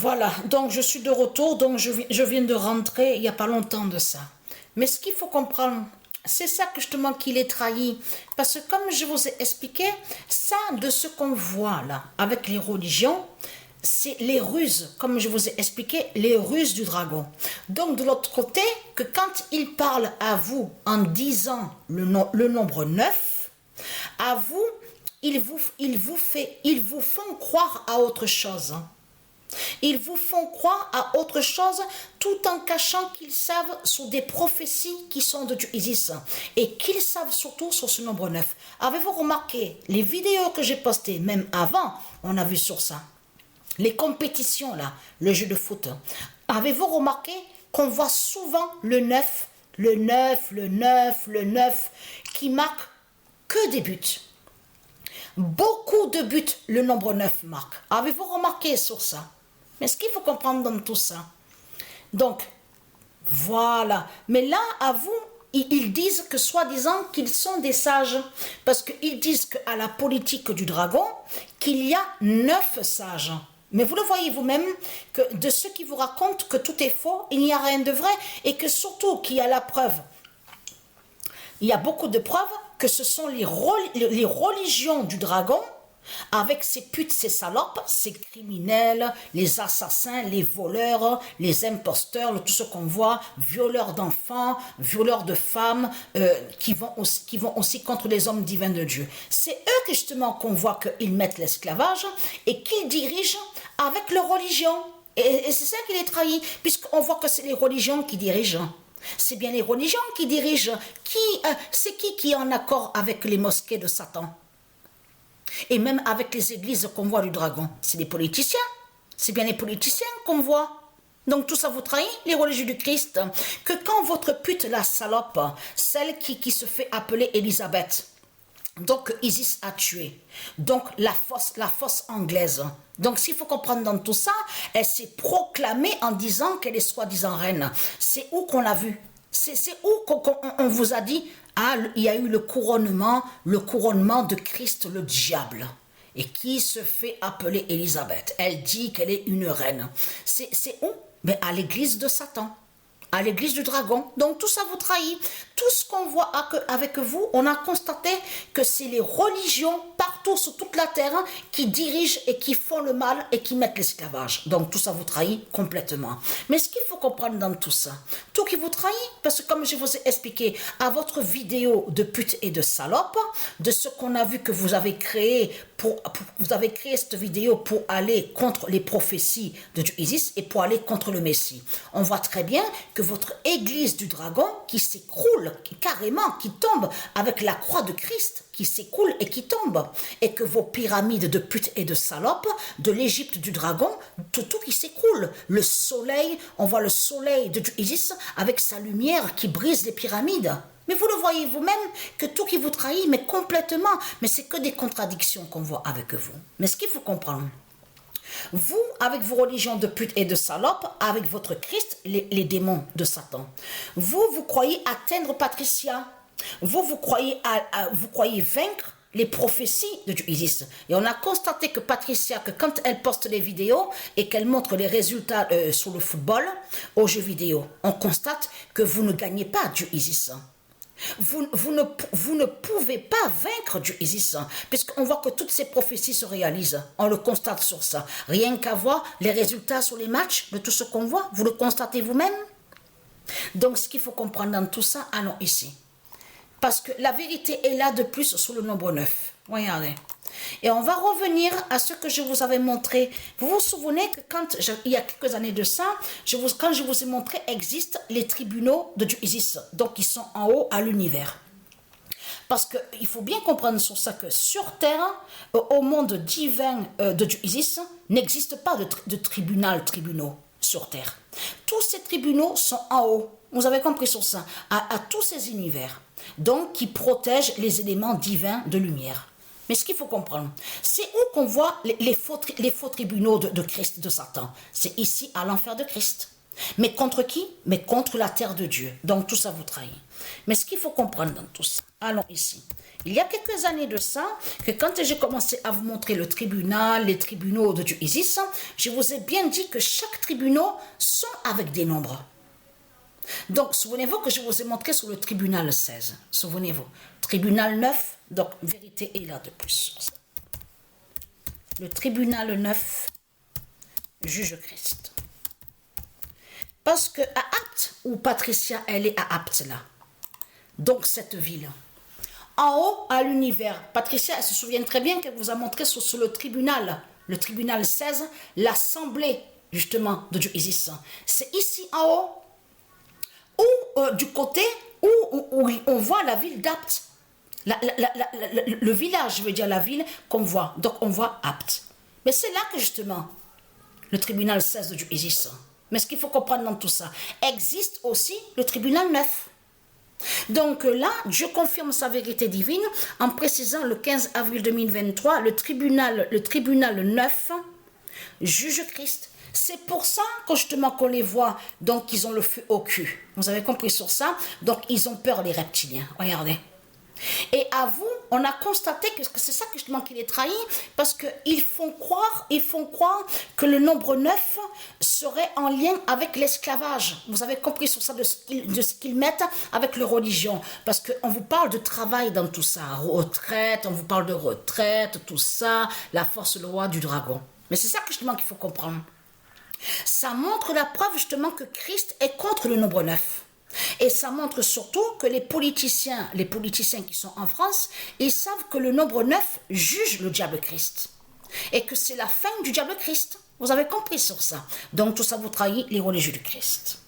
Voilà, donc je suis de retour, donc je viens de rentrer il n'y a pas longtemps de ça. Mais ce qu'il faut comprendre, c'est ça que justement qu'il est trahi. Parce que comme je vous ai expliqué, ça de ce qu'on voit là, avec les religions, c'est les ruses, comme je vous ai expliqué, les ruses du dragon. Donc de l'autre côté, que quand il parle à vous en disant le nombre 9, à vous, ils vous font croire à autre chose. Ils vous font croire à autre chose tout en cachant qu'ils savent sur des prophéties qui sont de Dieu Isis et qu'ils savent surtout sur ce nombre 9. Avez-vous remarqué les vidéos que j'ai postées, même avant, on a vu sur ça. Les compétitions là, le jeu de foot. Avez-vous remarqué qu'on voit souvent le 9, le 9, le 9, le 9 qui marque que des buts. Beaucoup de buts, le nombre 9 marque. Avez-vous remarqué sur ça? Mais ce qu'il faut comprendre dans tout ça. Donc, voilà. Mais là, à vous, ils disent que soi-disant qu'ils sont des sages. Parce qu'ils disent qu'à la politique du dragon, qu'il y a 9 sages. Mais vous le voyez vous-même, que de ceux qui vous racontent que tout est faux, il n'y a rien de vrai. Et que surtout qu'il y a la preuve. Il y a beaucoup de preuves que ce sont les religions du dragon, avec ces putes, ces salopes, ces criminels, les assassins, les voleurs, les imposteurs, tout ce qu'on voit, violeurs d'enfants, violeurs de femmes, qui vont aussi contre les hommes divins de Dieu. C'est eux que justement qu'on voit qu'ils mettent l'esclavage et qu'ils dirigent avec leur religion. Et c'est ça qui les trahit, puisqu'on voit que c'est les religions qui dirigent. C'est bien les religions qui dirigent. C'est qui est en accord avec les mosquées de Satan? Et même avec les églises qu'on voit du dragon, c'est des politiciens. C'est bien les politiciens qu'on voit. Donc tout ça vous trahit, les religieux du Christ. Que quand votre pute, la salope, celle qui se fait appeler Élisabeth, donc Isis a tué, donc la fosse anglaise. Donc s'il faut comprendre dans tout ça, elle s'est proclamée en disant qu'elle est soi-disant reine. C'est où qu'on l'a vu? C'est où qu'on vous a dit, ah, il y a eu le couronnement de Christ le diable. Et qui se fait appeler Élisabeth. Elle dit qu'elle est une reine. C'est où? Mais à l'église de Satan. À l'église du dragon. Donc tout ça vous trahit. Tout ce qu'on voit avec vous, on a constaté que c'est les religions partout sur toute la terre qui dirigent et qui font le mal et qui mettent l'esclavage. Donc tout ça vous trahit complètement. Mais ce qu'il faut comprendre dans tout ça, tout qui vous trahit, parce que comme je vous ai expliqué à votre vidéo de pute et de salope, de ce qu'on a vu que vous avez créé vous avez créé cette vidéo pour aller contre les prophéties de Dieu Isis et pour aller contre le Messie. On voit très bien que votre église du dragon qui s'écroule carrément, qui tombe avec la croix de Christ, qui s'écoule et qui tombe. Et que vos pyramides de putes et de salopes, de l'Égypte du dragon, tout qui s'écroule. Le soleil, on voit le soleil de Dieu Isis avec sa lumière qui brise les pyramides. Mais vous le voyez vous-même que tout qui vous trahit, mais complètement. Mais c'est que des contradictions qu'on voit avec vous. Mais ce qu'il faut comprendre, vous, avec vos religions de putes et de salopes, avec votre Christ, les démons de Satan, vous croyez atteindre Patricia. Vous croyez vaincre les prophéties de Dieu Isis. Et on a constaté que Patricia, que quand elle poste les vidéos et qu'elle montre les résultats sur le football, aux jeux vidéo, on constate que vous ne gagnez pas Dieu Isis. Vous ne pouvez pas vaincre Dieu Isis, puisqu'on voit que toutes ces prophéties se réalisent. On le constate sur ça. Rien qu'à voir les résultats sur les matchs de tout ce qu'on voit, vous le constatez vous-même. Donc ce qu'il faut comprendre dans tout ça, allons ici. Parce que la vérité est là de plus sur le nombre 9. Regardez. Et on va revenir à ce que je vous avais montré. Vous vous souvenez que il y a quelques années de ça, quand je vous ai montré, existent les tribunaux de Dieu Isis. Donc, ils sont en haut à l'univers. Parce qu'il faut bien comprendre sur ça que sur Terre, au monde divin de Dieu Isis, n'existe pas de tribunaux sur Terre. Tous ces tribunaux sont en haut. Vous avez compris sur ça. À tous ces univers. Donc, qui protègent les éléments divins de lumière. Mais ce qu'il faut comprendre, c'est où qu'on voit les faux tribunaux de Christ, de Satan. C'est ici, à l'enfer de Christ. Mais contre qui? Mais contre la terre de Dieu. Donc tout ça vous trahit. Mais ce qu'il faut comprendre dans tout ça, allons ici. Il y a quelques années de ça, que quand j'ai commencé à vous montrer le tribunal, les tribunaux de Dieu Isis, je vous ai bien dit que chaque tribunal sont avec des nombres. Donc, souvenez-vous que je vous ai montré sur le tribunal 16. Souvenez-vous. Tribunal 9, donc vérité est là de plus. Le tribunal 9, juge Christ. Parce que à Apt, où Patricia, elle est à Apt là. Donc, cette ville. En haut, à l'univers. Patricia, elle se souvient très bien qu'elle vous a montré sur le tribunal 16, l'assemblée, justement, de Dieu Isis. C'est ici en haut, ou du côté où on voit la ville d'Apt. Le village, je veux dire la ville qu'on voit. Donc, on voit Apt. Mais c'est là que, justement, le tribunal 16 de Dieu Isis. Mais ce qu'il faut comprendre dans tout ça, existe aussi le tribunal 9. Donc là, Dieu confirme sa vérité divine en précisant le 15 avril 2023, le tribunal 9 juge Christ. C'est pour ça que justement qu'on les voit, donc ils ont le feu au cul. Vous avez compris sur ça? Donc ils ont peur les reptiliens. Regardez. Et à vous, on a constaté que c'est ça que justement qui les trahit, parce qu'ils font croire que le nombre 9 serait en lien avec l'esclavage. Vous avez compris sur ça de ce qu'ils mettent avec leur religion, parce qu'on vous parle de travail dans tout ça, retraite, on vous parle de retraite, tout ça, la force loi du dragon. Mais c'est ça que justement qu'il faut comprendre. Ça montre la preuve justement que Christ est contre le nombre 9. Et ça montre surtout que les politiciens qui sont en France, ils savent que le nombre 9 juge le diable Christ. Et que c'est la fin du diable Christ. Vous avez compris sur ça. Donc tout ça vous trahit les religieux du Christ.